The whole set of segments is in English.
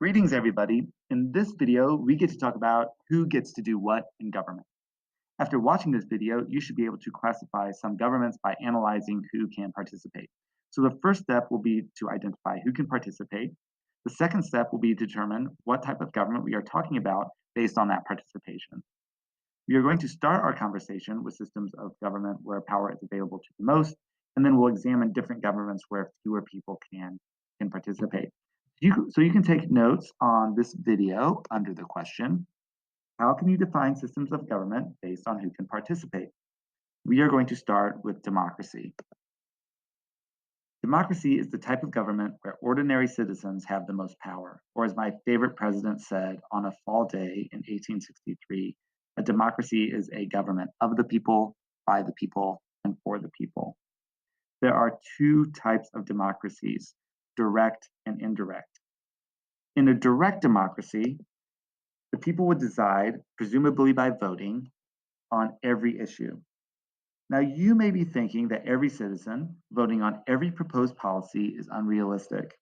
Greetings, everybody. In this video, we get to talk about who gets to do what in government. After watching this video, you should be able to classify some governments by analyzing who can participate. So the first step will be to identify who can participate. The second step will be to determine what type of government we are talking about based on that participation. We are going to start our conversation with systems of government where power is available to the most, and then we'll examine different governments where fewer people can participate. So you can take notes on this video under the question, how can you define systems of government based on who can participate? We are going to start with democracy. Democracy is the type of government where ordinary citizens have the most power, or as my favorite president said on a fall day in 1863, a democracy is a government of the people, by the people, and for the people. There are two types of democracies, direct and indirect. In a direct democracy, the people would decide, presumably by voting, on every issue. Now, you may be thinking that every citizen voting on every proposed policy is unrealistic.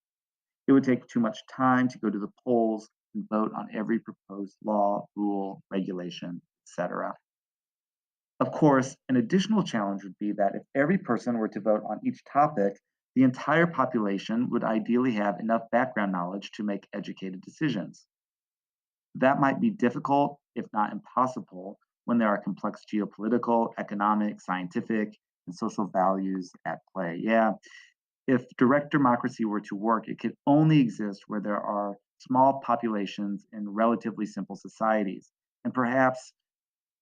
It would take too much time to go to the polls and vote on every proposed law, rule, regulation, etc. Of course, an additional challenge would be that if every person were to vote on each topic, the entire population would ideally have enough background knowledge to make educated decisions. That might be difficult, if not impossible, when there are complex geopolitical, economic, scientific, and social values at play. Yeah, if direct democracy were to work, it could only exist where there are small populations in relatively simple societies. And perhaps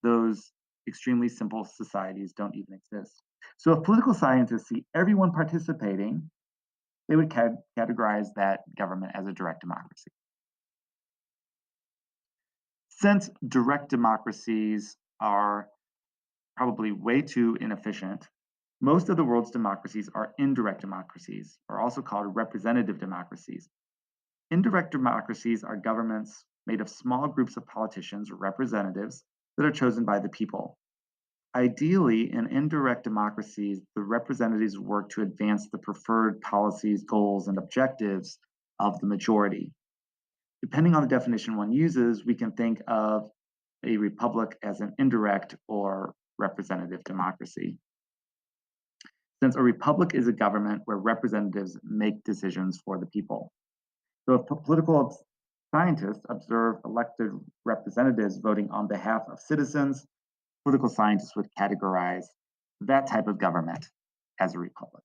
those extremely simple societies don't even exist. So if political scientists see everyone participating, they would categorize that government as a direct democracy. Since direct democracies are probably way too inefficient, most of the world's democracies are indirect democracies, or also called representative democracies. Indirect democracies are governments made of small groups of politicians or representatives that are chosen by the people. Ideally, in indirect democracies, the representatives work to advance the preferred policies, goals, and objectives of the majority. Depending on the definition one uses, we can think of a republic as an indirect or representative democracy. Since a republic is a government where representatives make decisions for the people. So if political scientists observe elected representatives voting on behalf of citizens, political scientists would categorize that type of government as a republic.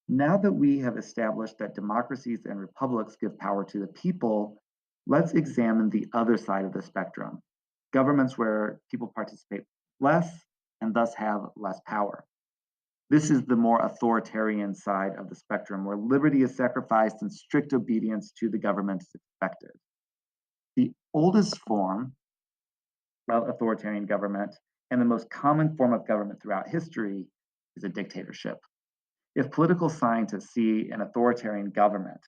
Now that we have established that democracies and republics give power to the people, let's examine the other side of the spectrum, governments where people participate less and thus have less power. This is the more authoritarian side of the spectrum, where liberty is sacrificed and strict obedience to the government is expected. The oldest form of authoritarian government and the most common form of government throughout history is a dictatorship. If political scientists see an authoritarian government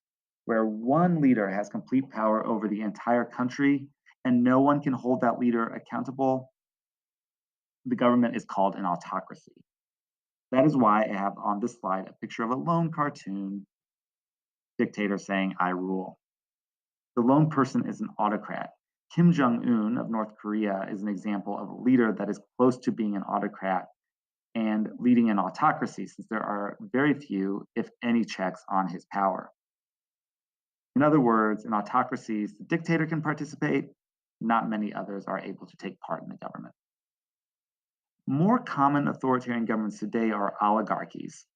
where one leader has complete power over the entire country and no one can hold that leader accountable, the government is called an autocracy. That is why I have on this slide a picture of a lone cartoon dictator saying, "I rule." The lone person is an autocrat. Kim Jong-un of North Korea is an example of a leader that is close to being an autocrat and leading an autocracy, since there are very few, if any, checks on his power. In other words, in autocracies, the dictator can participate, not many others are able to take part in the government. More common authoritarian governments today are oligarchies.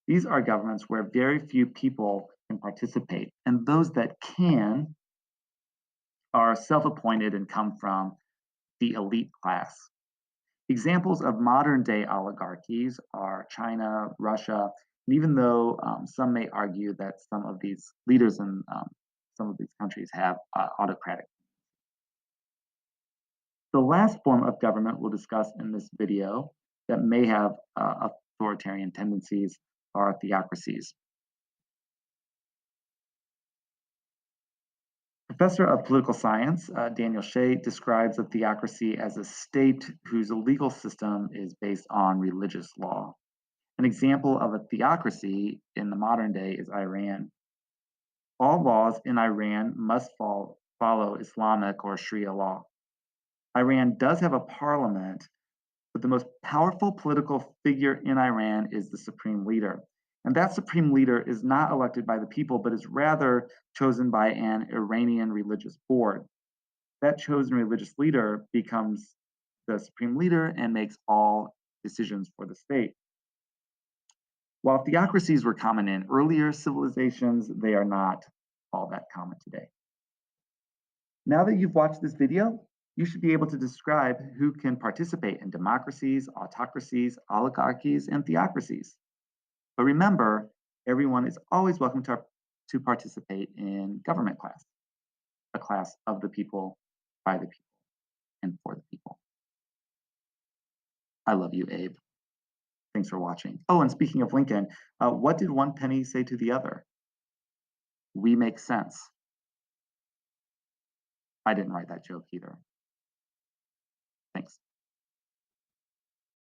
These are governments where very few people can participate, and those that can are self-appointed and come from the elite class. Examples of modern day oligarchies are China, Russia, and even though some may argue that some of these leaders in some of these countries have autocratic. The last form of government we'll discuss in this video that may have authoritarian tendencies are theocracies. Professor of political science, Daniel Shea, describes a theocracy as a state whose legal system is based on religious law. An example of a theocracy in the modern day is Iran. All laws in Iran must follow Islamic or Sharia law. Iran does have a parliament, but the most powerful political figure in Iran is the supreme leader. And that supreme leader is not elected by the people, but is rather chosen by an Iranian religious board. That chosen religious leader becomes the supreme leader and makes all decisions for the state. While theocracies were common in earlier civilizations, they are not all that common today. Now that you've watched this video, you should be able to describe who can participate in democracies, autocracies, oligarchies, and theocracies. But remember, everyone is always welcome to participate in government class, a class of the people, by the people, and for the people. I love you, Abe. Thanks for watching. Oh, and speaking of Lincoln, what did one penny say to the other? We make sense. I didn't write that joke either.